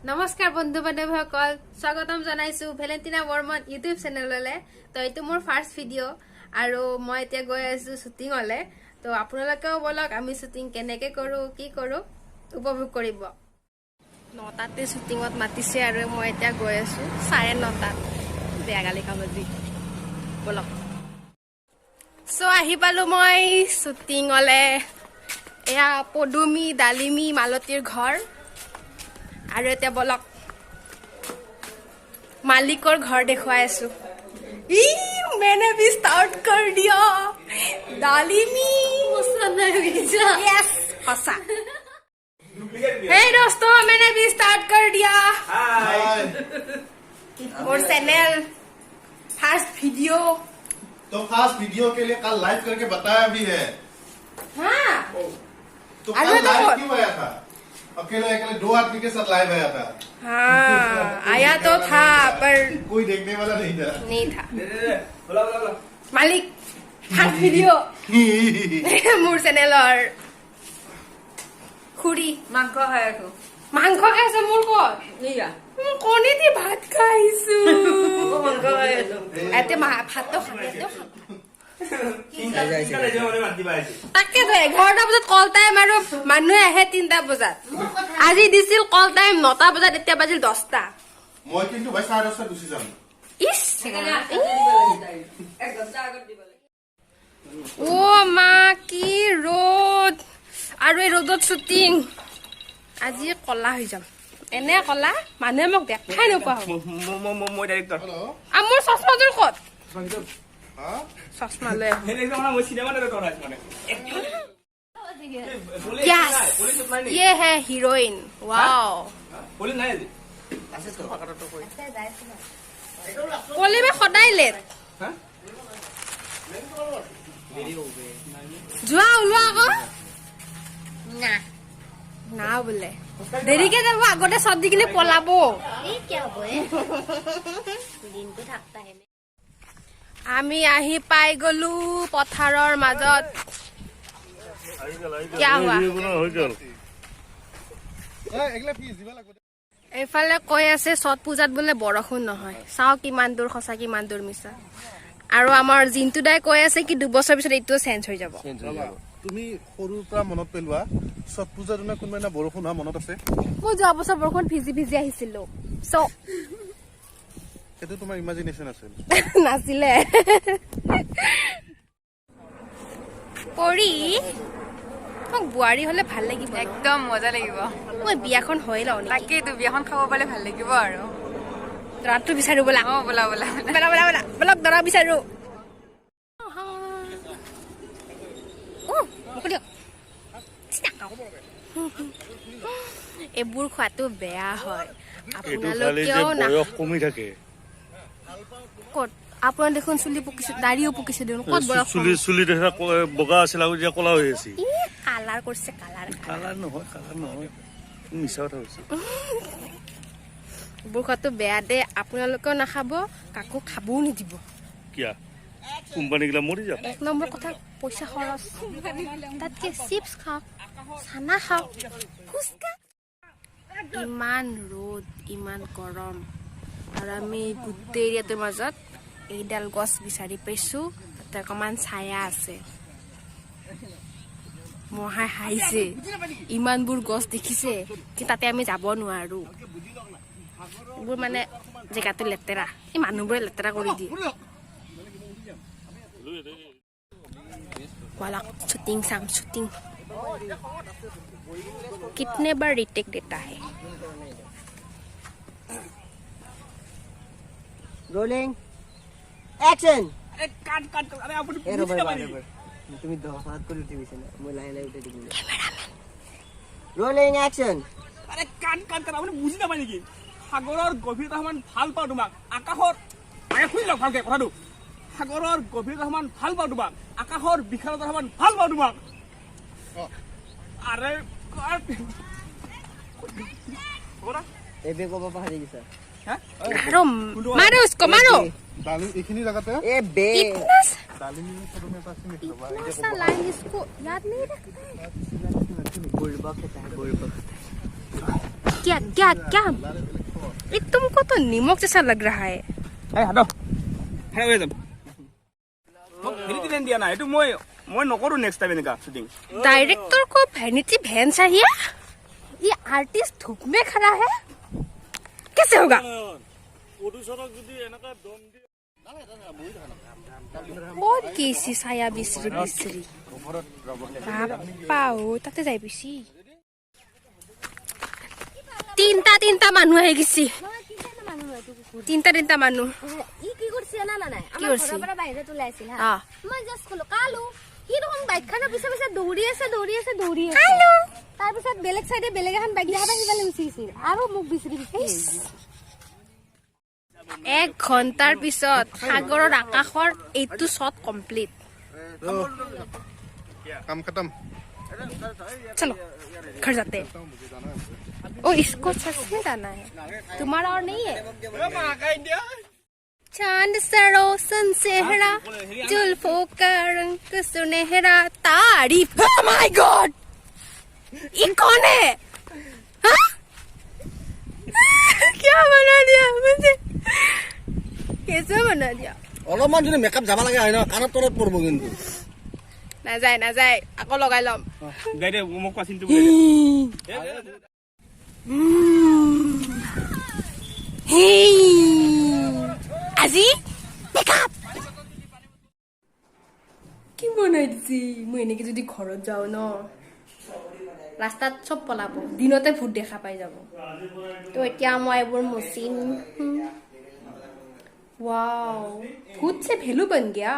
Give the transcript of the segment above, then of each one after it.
নমস্কাৰ বন্ধু বান্ধৱীসকল স্বাগতম জনাইছো ভেলেন্টিনা বৰ্মন ইউটিউব চেনেললৈ তো এইটো মোৰ ফাৰ্ষ্ট ভিডিঅ' আৰু মই এতিয়া গৈ আছো শ্বুটিঙলৈ তো আপোনালোকেও বলক আমি শ্বুটিং কেনেকৈ কৰোঁ কি কৰোঁ উপভোগ কৰিব 9টাতে শ্বুটিঙত মাতিছে আৰু মই এতিয়া গৈ আছো 9:30 বেয়া গালি খাব দি বলক সো আহি পালো মই শ্বুটিঙলৈ এয়া পদুমি ডালিমি মালতীৰ ঘৰ আৰু এতিয়া বলক মালিকৰ ঘৰ দেখুৱাই আছো ই मैंने भी स्टार्ट कर दिया दालिमी मुसन्ना भेजा यस फसा हे दोस्तों मैंने भी स्टार्ट कर दिया हाय और चैनल फर्स्ट वीडियो तो फर्स्ट वीडियो के लिए कल लाइव करके बताया भी है हाँ तो कल लाइव क्यों आया था अकेले अकेले 2 आदमी के साथ लाइव आया था हाँ आया तो था पर कोई देखने वाला नहीं था बोला मालिक फर्स्ट वीडियो मोर चैनलर खुरी মাংস খাই আছো মাংস খাইছে মোৰ কত নিয়া কণী দি ভাত খাইছো মাংস খাই আছো এতে ভাতটো খাবি তাকে 11টা বজাত কল টাইম আৰু মানুহে আহে 3টা বজাত আজি দিছিল কল টাইম 9টা বজাত এতিয়া বাজিল 10টা মই কিন্তু ভাই 10:30 গুচি যাম ইস ও মা কি ৰ'দ আৰু এই ৰ'দত শ্বুটিং আজি কলা হৈ যাম এনে কলা মানুহে মোক দেখাই নোপোৱা হ'ব মই ডাইৰেক্টৰ আৰু মোৰ চশমাযোৰ ক'ত हां চশমা লৈ মই চিনেমা ডাইৰেক্টৰ মানে यस ये है हीरोइन वाओ পুলিচ নাই আজি পলি মে সদায় লেট যোৱা ওলোৱা আকৌ না না বোলে দেৰিকে যাব আগতে চব দি কিনে পলাব আমি আহি পাই গলো পথাৰৰ মাজত क्या हुआ এইফালে কৈ আছে ছট পূজাত বোলে বৰষুণ নহয় চাও কিমান দূৰ সঁচা কিমান দূৰ মিছা আৰু আমাৰ জিন্তু দাই কৈ আছে কি 2 বছৰ পিছত এইটো চেঞ্জ হৈ যাব তুমি সৰুৰ পৰা মনত পেলোৱা ছট পূজাৰ দিনা কোনবা বৰষুণ হোৱা মনত আছে মই যোৱা বছৰ বৰষুণ ভিজি ভিজি আহিছিলো সো সেইটো তোমাৰ ইমাজিনেশ্যন আছিল নাছিলে পৰি মোক বুৱাৰী হলে ভাল লাগিব একদম মজা লাগিব মই বিয়াখন হৈ লওঁ তাকেই তো বিয়াখন খাব পালে ভাল লাগিব আৰু দৰাটো বিচাৰো বলা বলা বলা বলা বলা বলা বলক দৰা বিচাৰো এইবোৰ খোৱাটো বেয়া হয় আপোনালোকেও বয়স কমি থাকে ক'ত আপোনাৰ দেখোন চুলি পকিছে দাড়িও পকিছে দেখোন ক'ত বয়স চুলি দেখা বগা আছিল আৰু এতিয়া কলা হৈ আছে কালাৰ কৰিছে কালাৰ নহয় মিছা কথা কৈছে এইবোৰ খোৱাটো বেয়া দে আপোনালোকেও নাখাব কাকো খাবও নিদিব কিয়া কোম্পানী গিলা মৰি যাব 1 নম্বৰ কথা পইচা খৰচ তাতকে চিপছ খাওক চানা খাওক ফুচকা ইমান ৰ'দ ইমান গৰম আৰু আমি গোটেই এৰিয়াটোৰ মাজত এইডাল গছ বিচাৰি পাইছো তাতে অকণমান ছায়া আছে মহাই হাঁহিছে ইমানবোৰ গছ দেখিছে কি তাতে আমি যাব নোৱাৰো এইবোৰ মানে জেগাটো লেতেৰা এই মানুহবোৰে লেতেৰা কৰি দিয়ে वाला शूटिंग सांग शूटिंग कितने बार रिटेक देता है रोलिंग एक्शन আরে কাট কাট আরে আপনি ए रोबर তুমি 10 হাত করে উঠিবিছ না মই লাই লাই উঠে দিবি ক্যামেরাম্যান रोलिंग एक्शन আরে কাট কাট আপনি বুজি না পানি কি সাগৰৰ গভীৰতা সমান ভাল পাওঁ তোমাক আকাশৰ আৰে শুনি লওক ভালকে কথাটো সাগৰৰ গভীৰতা সমান ভাল পাওঁ তোমাক আকাশৰ বিশালতা সমান ভাল পাওঁ তোমাক আৰে এবে কব পাহাৰি গিছা मारो मारो उसको मारो दालिम इखिनी जगहते ए बे इतना दालिम में पास में लिखवा इतना सा लाइन इसको याद नहीं रखता है बुरबक है बुरबक क्या क्या क्या ये तुमको तो नमक जैसा लग रहा है এই হাত হেৰা হৈ যাম মোক হেৰি দিলেন দিয়া নাই এইটো মই নকৰো নেক্সট টাইম এনেকা শুটিং डायरेक्टर को वैनिटी वैन चाहिए ये आर्टिस्ट धूप में खड़ा है कैसे होगा बहुत केसी साया बिसरी बिसरी बापा हो ताते जाई बिसी তিনটা মানুহ আহি গিছি তিনটা মানুহ ই কি কৰিছে না নাই কি আমাৰ কৰিছে? ঘৰৰ পৰা বাহিৰত ওলাইছিল হা মই জাস্ট কলো কালু সি দেখোন বাইকখনৰ পিছে পিছে দৌৰি আছে কালু তাৰ পিছত বেলেগ চাইডে বেলেগ এখন বাইক দেখা পাই সিফালে গুচি গৈছিল আৰু মোক বিচৰি এক ঘন্টাৰ পিছত সাগৰৰ আকাশৰ এইটো শ্বট কমপ্লিট काम खत्म चलो घर जाते हैं ओ इसको सच में जाना है तुम्हारा और नहीं है चांद सा रोशन सेहरा जुल्फों का रंग सुनहरा तारीफ ओह माय गॉड ये कौन है हाँ? क्या बना दिया मुझे कैसे बना दिया অলপমান যদি মেকআপ যাব লাগে হয় ন কাণৰ তলত পৰব কিন্তু নাযায় আকৌ লগাই লম গাই দে মোক কোৱাচিনটো আজি মেকআপ কি বনাই দিছি মই এনেকে যদি ঘৰত যাও ন ৰাস্তাত চব পলাব দিনতে ভূত দেখা পাই যাব তো এতিয়া মই এইবোৰ মচিম वाओ भूत से भेलू बन गया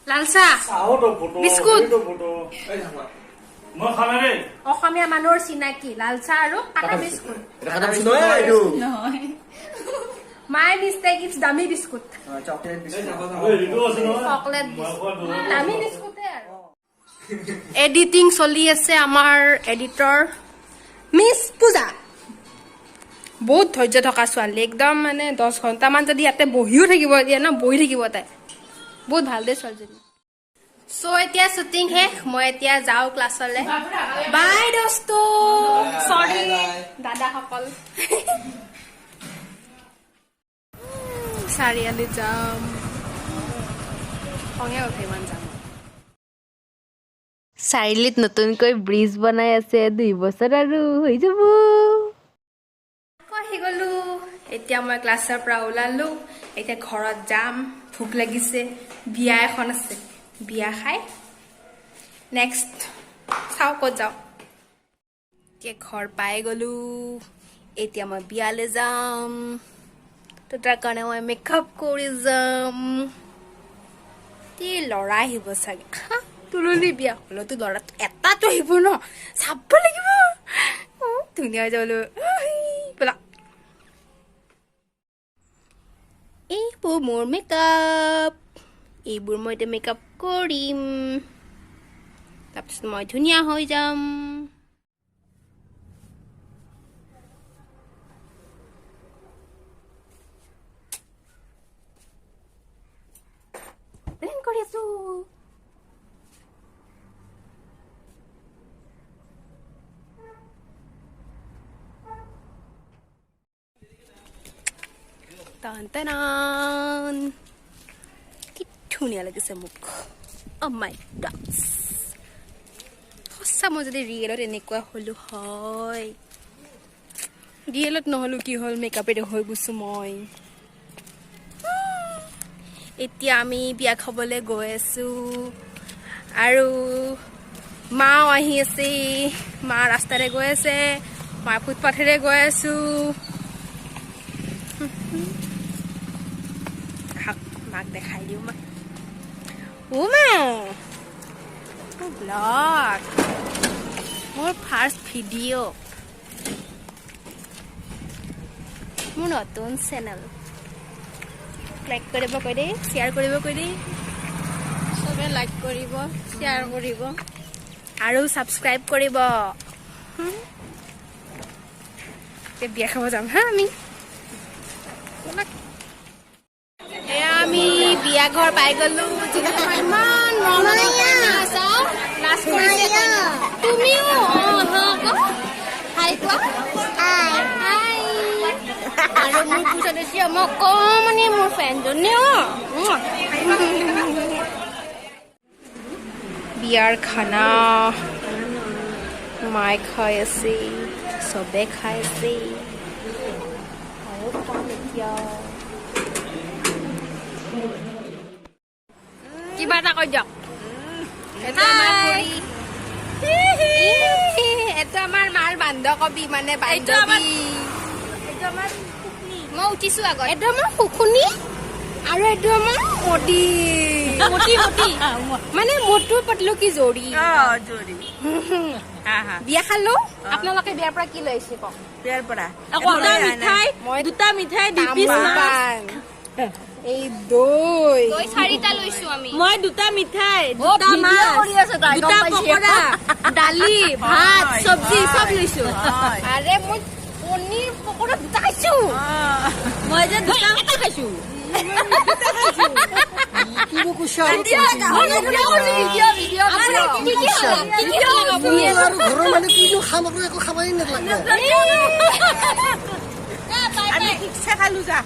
लालसा बिस्कुट অসমীয়া মানুহৰ চিনাকি লালচা আৰু কাটা বিস্কুট মাই মিষ্টেক ইটস দামি বিস্কুট চকলেট বিস্কুট দামি বিস্কুটে আৰু এডিটিং চলি আছে আমাৰ এডিটৰ মিস পূজা বহুত ধৈৰ্য থকা ছোৱালী একদম মানে 10 ঘণ্টামান যদি ইয়াতে বহিও থাকিব দিয়ে ন বহি থাকিব তাই বহুত ভাল দে ছোৱালীজনী সো এতিয়া শুটিং শেষ মই এতিয়া যাও ক্লাছলৈ বাই দোস্ত সৰি দাদাসকল চাৰিআলি যাম খঙে উঠে ইমান যাম চাৰিআলিত নতুনকৈ ব্ৰিজ বনাই আছে 2 বছৰ আৰু হৈ যাব আহি গলো এতিয়া মই ক্লাছৰ পৰা ওলালো এতিয়া ঘৰত যাম ভোক লাগিছে বিয়া এখন আছে বিয়া খাই নেক্সট চাও ক'ত যাওঁ এতিয়া ঘৰ পাই গলো এতিয়া মই বিয়ালৈ যাম তো তাৰ কাৰণে মই মেকআপ কৰি যাম তি ল'ৰা আহিব চাগে তুলনি বিয়া হলেতো ল'ৰাটো এটাতো আহিব ন চাব লাগিব ধুনীয়া হৈ যাবলৈ ব'লা এইবোৰ মোৰ মেকআপ এইবোৰ মই এতিয়া মেকআপ কৰিম তাৰপিছত মই ধুনীয়া হৈ যাম প্লেন কৰি আছো টান কি ধুনীয়া লাগিছে মোক অ' মাই গড সঁচা মই যদি ৰিয়েলত এনেকুৱা হ'লো হয় ৰিয়েলত নহ'লো কি হ'ল মেকআপেৰে হৈ গৈছো মই এতিয়া আমি বিয়া খাবলৈ গৈ আছো আৰু মাও আহি আছে মা ৰাস্তাৰে গৈ আছে মই ফুটপাথেৰে গৈ আছো মাক দেখাই দিওঁ মই ব্লগ মোৰ ফাৰ্ষ্ট ভিডিঅ' মোৰ নতুন চেনেল লাইক কৰিব কৈ দেই শ্বেয়াৰ কৰিব কৈ দেই চবে লাইক কৰিব শ্বেয়াৰ কৰিব আৰু ছাবস্ক্ৰাইব কৰিব বিয়া খাব যাম হা আমি বিয়া ঘৰ পাই গলো ইমান মৰম লাজ কৰিছে তুমিও হাই কোৱা হাই আৰু মোৰ পিছত আছে মই কমনি মোৰ ফ্ৰেণ্ডজনীও বিয়াৰ খানা মায়ে খাই আছে চবে খাই আছে আৰু খাম এতিয়া কিবা এটা কৈ দিয়ক এইটো আমাৰ মাৰ বান্ধকবি মানে বান্ধৱী মই উঠিছো আগত এইটো আমাৰ শুকুনি আৰু এইটো আমাৰ মটি মটি মটি মানে মটু পাতলো কি জৰি বিয়া খালো আপোনালোকে বিয়াৰ পৰা কি লৈছে কওক বিয়াৰ পৰা দুটা মিঠাই এই দৈ চাৰিটা লৈছো আমি মই দুটা মিঠাই দুটা পকৰা দালি ভাত চব্জি চব লৈছো আৰে মই পনীৰ পকৰা দুটা খাইছো মই যে দুটা খাইছো আমি ঠিকছে খালো যা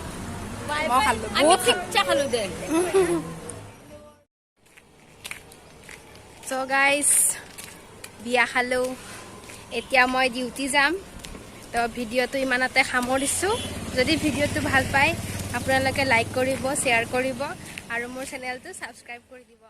So guys, বিয়া খালো এতিয়া মই ডিউটি যাম তো ভিডিঅ'টো ইমানতে সামৰিছোঁ যদি ভিডিঅ'টো ভাল পায় আপোনালোকে লাইক কৰিব শ্বেয়াৰ কৰিব আৰু মোৰ চেনেলটো ছাবস্ক্ৰাইব কৰি দিব